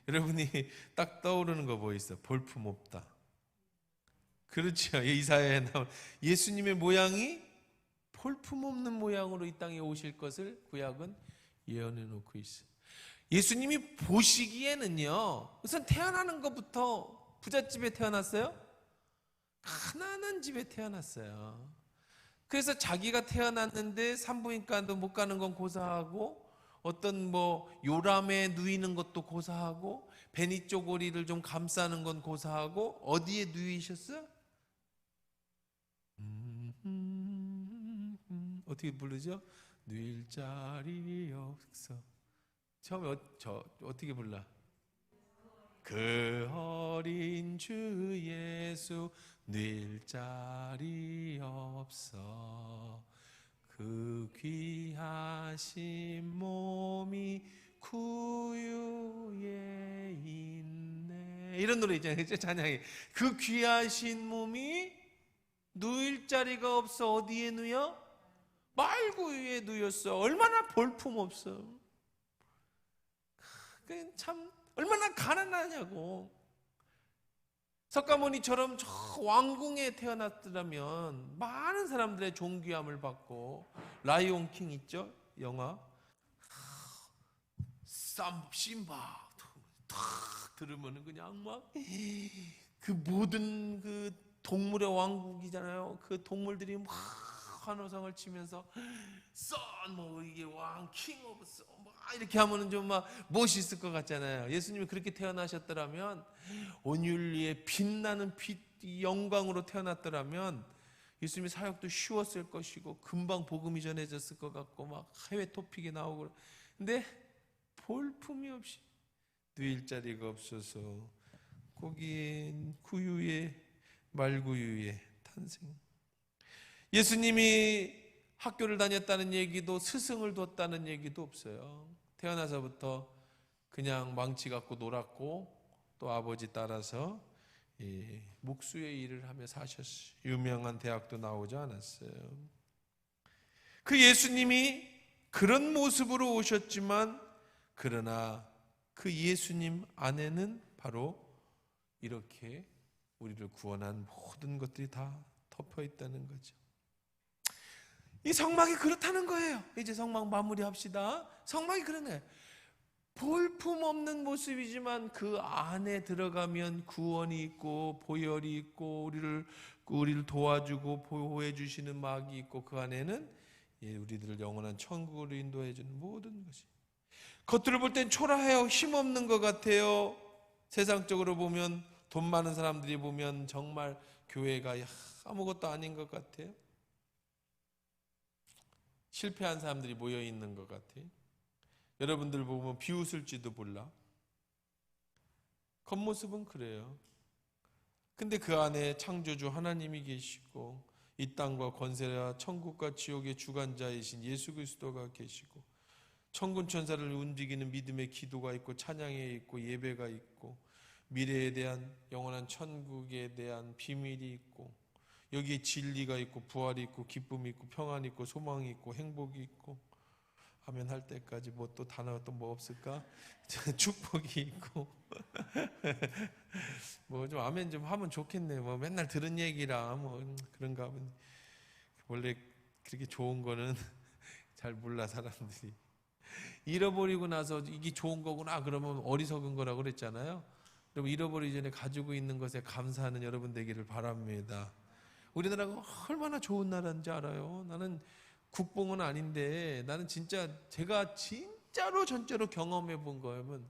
여러분이 딱 떠오르는 거 뭐 있어? 볼품 없다. 그렇죠. 이사야에 나온 예수님의 모양이 볼품 없는 모양으로 이 땅에 오실 것을 구약은 예언해 놓고 있어요. 예수님이 보시기에는요, 우선 태어나는 것부터 부잣집에 태어났어요? 가난한 집에 태어났어요. 그래서 자기가 태어났는데 산부인과도 못 가는 건 고사하고 어떤 요람에 누이는 것도 고사하고 베니 쪼고리를 좀 감싸는 건 고사하고 어디에 누이셨어요? 어떻게 부르죠? 누일 자리 없어. 처음에 어떻게 불러? 그 어린 주 예수 누일 자리 없어. 그 귀하신 몸이 구유에 있네. 이런 노래 있잖아요. 찬양이. 그 귀하신 몸이 누일 자리가 없어. 어디에 누여? 말구유에 누였어. 얼마나 볼품없어. 참 얼마나 가난하냐고. 석가모니처럼 저 왕궁에 태어났더라면 많은 사람들의 존귀함을 받고, 라이온 킹 있죠? 영화 심바 탁 들으면 그냥 막 그 모든 그 동물의 왕국이잖아요. 그 동물들이 막 환호성을 치면서 이게 왕 킹 오브 이렇게 하면은 좀 막 멋있을 것 같잖아요. 예수님이 그렇게 태어나셨더라면, 온율리의 빛나는 빛 영광으로 태어났더라면 예수님의 사역도 쉬웠을 것이고 금방 복음이 전해졌을 것 같고 막 해외 토픽이 나오고. 근데 볼품이 없이 누일 자리가 없어서 거긴 구유의 말구유의 탄생. 예수님이 학교를 다녔다는 얘기도, 스승을 뒀다는 얘기도 없어요. 태어나서부터 그냥 망치 갖고 놀았고 또 아버지 따라서 목수의 일을 하며 사셨어요. 유명한 대학도 나오지 않았어요. 그 예수님이 그런 모습으로 오셨지만, 그러나 그 예수님 안에는 바로 이렇게 우리를 구원한 모든 것들이 다 덮여 있다는 거죠. 이 성막이 그렇다는 거예요. 이제 성막 마무리합시다. 성막이 그러네. 볼품 없는 모습이지만 그 안에 들어가면 구원이 있고 보혈이 있고 우리를 도와주고 보호해 주시는 막이 있고, 그 안에는 우리들을 영원한 천국으로 인도해 주는 모든 것이. 겉으로 볼 땐 초라해요. 힘없는 것 같아요. 세상적으로 보면, 돈 많은 사람들이 보면 정말 교회가 아무것도 아닌 것 같아요. 실패한 사람들이 모여 있는 것 같아요. 여러분들 보면 비웃을지도 몰라. 겉모습은 그래요. 근데 그 안에 창조주 하나님이 계시고, 이 땅과 권세와 천국과 지옥의 주관자이신 예수 그리스도가 계시고, 천군 천사를 움직이는 믿음의 기도가 있고, 찬양에 있고, 예배가 있고, 미래에 대한 영원한 천국에 대한 비밀이 있고, 여기에 진리가 있고, 부활이 있고, 기쁨이 있고, 평안이 있고, 소망이 있고, 행복이 있고, 아멘 할 때까지 또 단어가 또 뭐 없을까? 축복이 있고 좀 아멘 좀 하면 좋겠네. 맨날 들은 얘기라 그런가 하면, 원래 그렇게 좋은 거는 잘 몰라 사람들이. 잃어버리고 나서 이게 좋은 거구나 그러면 어리석은 거라고 그랬잖아요. 여러분, 잃어버리기 전에 가지고 있는 것에 감사하는 여러분 되기를 바랍니다. 우리나라가 얼마나 좋은 나라인지 알아요? 나는 국뽕은 아닌데, 나는 제가 진짜로 전적으로 경험해 본 거면,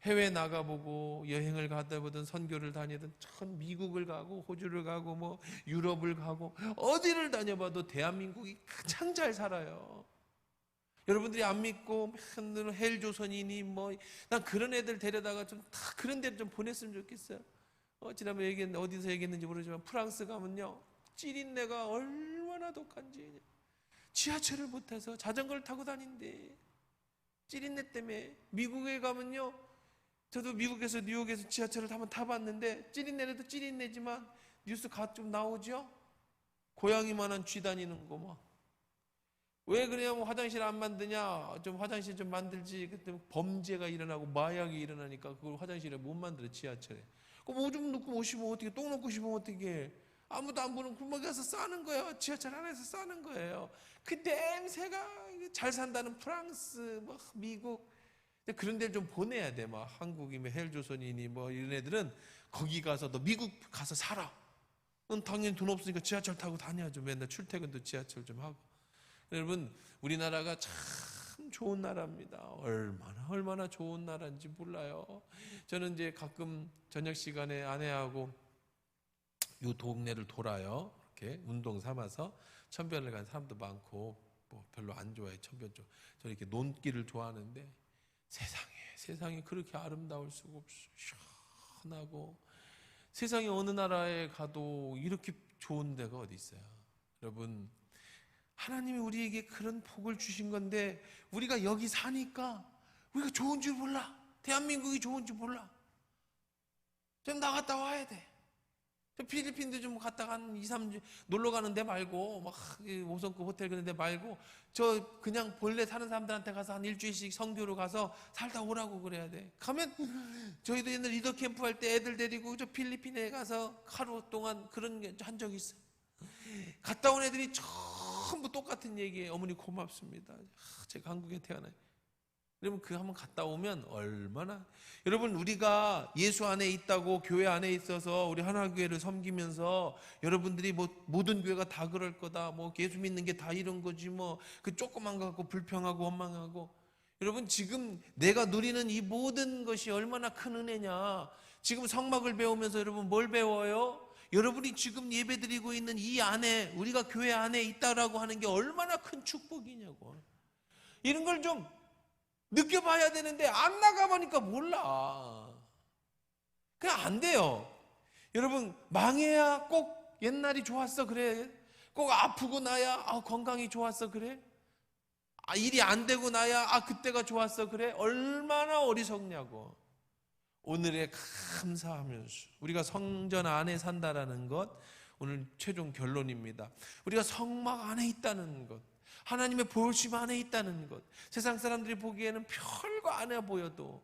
해외 나가보고 여행을 가다 보든 선교를 다니든 전 미국을 가고 호주를 가고 유럽을 가고 어디를 다녀봐도 대한민국이 가장 잘 살아요. 여러분들이 안 믿고 맨날 헬조선이니 뭐 난 그런 애들 데려다가 좀 다 그런 데를 좀 보냈으면 좋겠어요. 지난번에 얘기했는데 어디서 얘기했는지 모르지만 프랑스 가면요, 찌린내가 얼마나 독한지 지하철을 못 타서 자전거를 타고 다닌대. 찌린내 때문에. 미국에 가면요, 저도 미국에서 뉴욕에서 지하철을 한번 타봤는데 찌린내도 찌린내지만 뉴스 가끔 나오죠. 고양이만한 쥐 다니는 거 막. 왜 그러냐면 화장실 안 만드냐, 좀 화장실 좀 만들지. 그때 범죄가 일어나고 마약이 일어나니까 그걸 화장실에 못 만들어, 지하철에. 그럼 오줌 넣고 못 씹으면 어떻게, 똥 넣고 씹으면 어떻게. 아무도 안 보는 구멍에 가서 싸는 거예요. 지하철 안에서 싸는 거예요. 그 냄새가. 잘 산다는 프랑스, 뭐 미국, 그런 데를 좀 보내야 돼. 막 한국이면 헬조선이니 뭐 이런 애들은 거기 가서 너 미국 가서 살아. 넌 당연히 돈 없으니까 지하철 타고 다녀야죠. 맨날 출퇴근도 지하철 좀 하고. 여러분, 우리나라가 참 좋은 나라입니다. 얼마나 좋은 나라인지 몰라요. 저는 이제 가끔 저녁 시간에 아내하고 요 동네를 돌아요. 이렇게 운동 삼아서. 천변을 간 사람도 많고 뭐 별로 안 좋아해, 천변 쪽. 저는 이렇게 논길을 좋아하는데 세상에 그렇게 아름다울 수가 없어. 시원하고. 세상에 어느 나라에 가도 이렇게 좋은 데가 어디 있어요. 여러분, 하나님이 우리에게 그런 복을 주신 건데 우리가 여기 사니까 우리가 좋은 줄 몰라. 대한민국이 좋은 줄 몰라. 좀 나갔다 와야 돼. 저 필리핀도 좀 갔다가 한 2, 3주 놀러 가는 데 말고 막 5성급 호텔 그런 데 말고 저 그냥 본래 사는 사람들한테 가서 한 일주일씩 성교로 가서 살다 오라고 그래야 돼. 가면 저희도 옛날 리더 캠프 할 때 애들 데리고 저 필리핀에 가서 하루 동안 그런 게 한 적이 있어요. 갔다 온 애들이 전부 똑같은 얘기예요. 어머니 고맙습니다. 제가 한국에 태어나요. 그러면 그 한번 갔다 오면 얼마나. 여러분, 우리가 예수 안에 있다고 교회 안에 있어서 우리 하나교회를 섬기면서 여러분들이 뭐 모든 교회가 다 그럴 거다, 뭐 예수 믿는 게 다 이런 거지, 뭐 그 조그만 거 갖고 불평하고 원망하고. 여러분, 지금 내가 누리는 이 모든 것이 얼마나 큰 은혜냐. 지금 성막을 배우면서 여러분 뭘 배워요? 여러분이 지금 예배드리고 있는 이 안에, 우리가 교회 안에 있다라고 하는 게 얼마나 큰 축복이냐고. 이런 걸 좀 느껴봐야 되는데 안 나가보니까 몰라. 그냥 안 돼요. 여러분, 망해야 꼭 옛날이 좋았어 그래? 꼭 아프고 나야 건강이 좋았어 그래? 일이 안 되고 나야 그때가 좋았어 그래? 얼마나 어리석냐고. 오늘에 감사하면서 우리가 성전 안에 산다라는 것, 오늘 최종 결론입니다. 우리가 성막 안에 있다는 것, 하나님의 보호심 안에 있다는 것. 세상 사람들이 보기에는 별거 안 해 보여도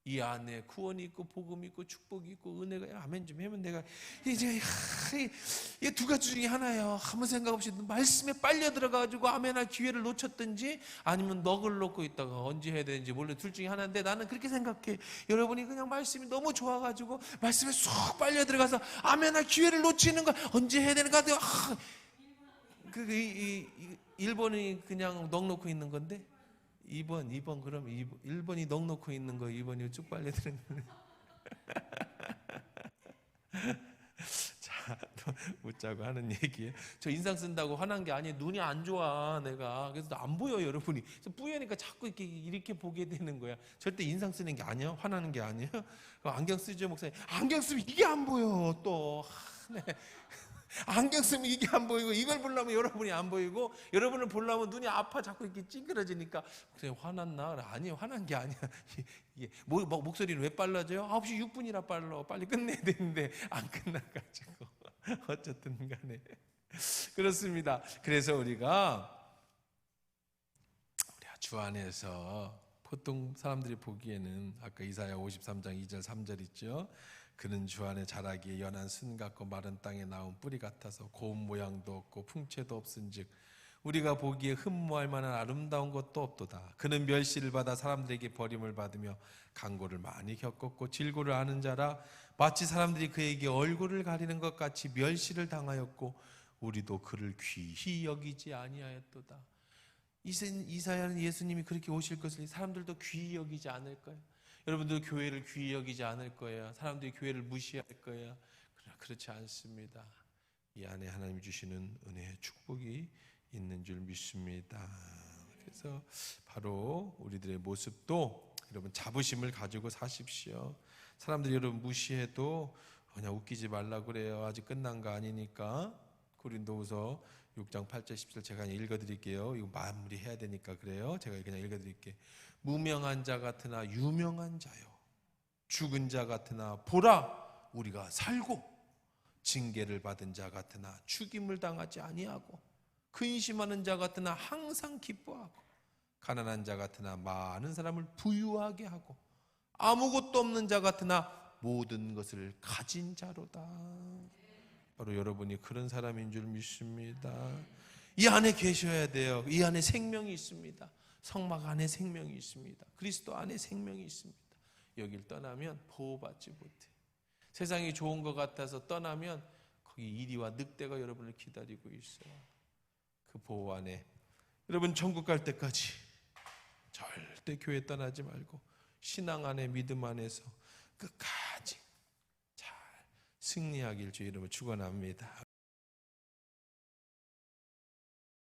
이 안에 구원이 있고 복음이 있고 축복이 있고 은혜가. 아멘 좀 하면 내가 이제 이게 두 가지 중에 하나예요. 아무 생각 없이 말씀에 빨려 들어가가지고 아멘할 기회를 놓쳤든지 아니면 넋을 놓고 있다가 언제 해야 되는지 몰라. 둘 중에 하나인데 나는 그렇게 생각해. 여러분이 그냥 말씀이 너무 좋아가지고 말씀에 쏙 빨려 들어가서 아멘할 기회를 놓치는 거, 언제 해야 되는가. 1번이 그냥 넋 놓고 있는 건데 2번 그럼 1번이 넋 놓고 있는 거, 2번이 쭉 빨려드는 거. 자, 웃자고 하는 얘기예요. 저 인상 쓴다고 화난 게 아니에요. 눈이 안 좋아 내가. 그래서 안 보여 여러분이. 그래서 뿌여니까 자꾸 이렇게 보게 되는 거야. 절대 인상 쓰는 게 아니에요. 화나는 게 아니에요. 안경 쓰죠 목사님. 안경 쓰면 이게 안 보여 또. 네. 안경 쓰면 이게 안 보이고, 이걸 보려면 여러분이 안 보이고, 여러분을 보려면 눈이 아파 자꾸 이렇게 찡그러지니까. 그래, 화났나? 아니, 화난 게 아니야. 이게 목소리는 왜 빨라져요? 9시 6분이나 빨리 끝내야 되는데 안 끝나가지고. 어쨌든 간에 그렇습니다. 그래서 우리가 주 안에서 보통 사람들이 보기에는 아까 이사야 53장 2절 3절 있죠. 그는 주 안에 자라기에 연한 순 같고 마른 땅에 나온 뿌리 같아서 고운 모양도 없고 풍채도 없은즉 우리가 보기에 흠모할 만한 아름다운 것도 없도다. 그는 멸시를 받아 사람들에게 버림을 받으며 강고를 많이 겪었고 질고를 아는 자라 마치 사람들이 그에게 얼굴을 가리는 것 같이 멸시를 당하였고 우리도 그를 귀히 여기지 아니하였도다. 이사야는 예수님이 그렇게 오실 것을 사람들도 귀히 여기지 않을 거예요. 여러분들 교회를 귀히 여기지 않을 거예요. 사람들이 교회를 무시할 거예요. 그러나 그렇지 않습니다. 이 안에 하나님이 주시는 은혜의 축복이 있는 줄 믿습니다. 그래서 바로 우리들의 모습도 여러분 자부심을 가지고 사십시오. 사람들이 여러분 무시해도 그냥 웃기지 말라 그래요. 아직 끝난 거 아니니까. 고린도후서 6장 8절 10절 제가 그냥 읽어드릴게요. 이거 마무리해야 되니까 그래요. 제가 그냥 읽어드릴게요. 무명한 자 같으나 유명한 자요, 죽은 자 같으나 보라 우리가 살고, 징계를 받은 자 같으나 죽임을 당하지 아니하고, 근심하는 자 같으나 항상 기뻐하고, 가난한 자 같으나 많은 사람을 부유하게 하고, 아무것도 없는 자 같으나 모든 것을 가진 자로다. 바로 여러분이 그런 사람인 줄 믿습니다. 이 안에 계셔야 돼요. 이 안에 생명이 있습니다. 성막 안에 생명이 있습니다. 그리스도 안에 생명이 있습니다. 여길 떠나면 보호받지 못해. 세상이 좋은 것 같아서 떠나면 거기 이리와 늑대가 여러분을 기다리고 있어요. 그 보호 안에 여러분 천국 갈 때까지 절대 교회 떠나지 말고 신앙 안에 믿음 안에서 끝까지 잘 승리하길 주의 이름으로 축원합니다.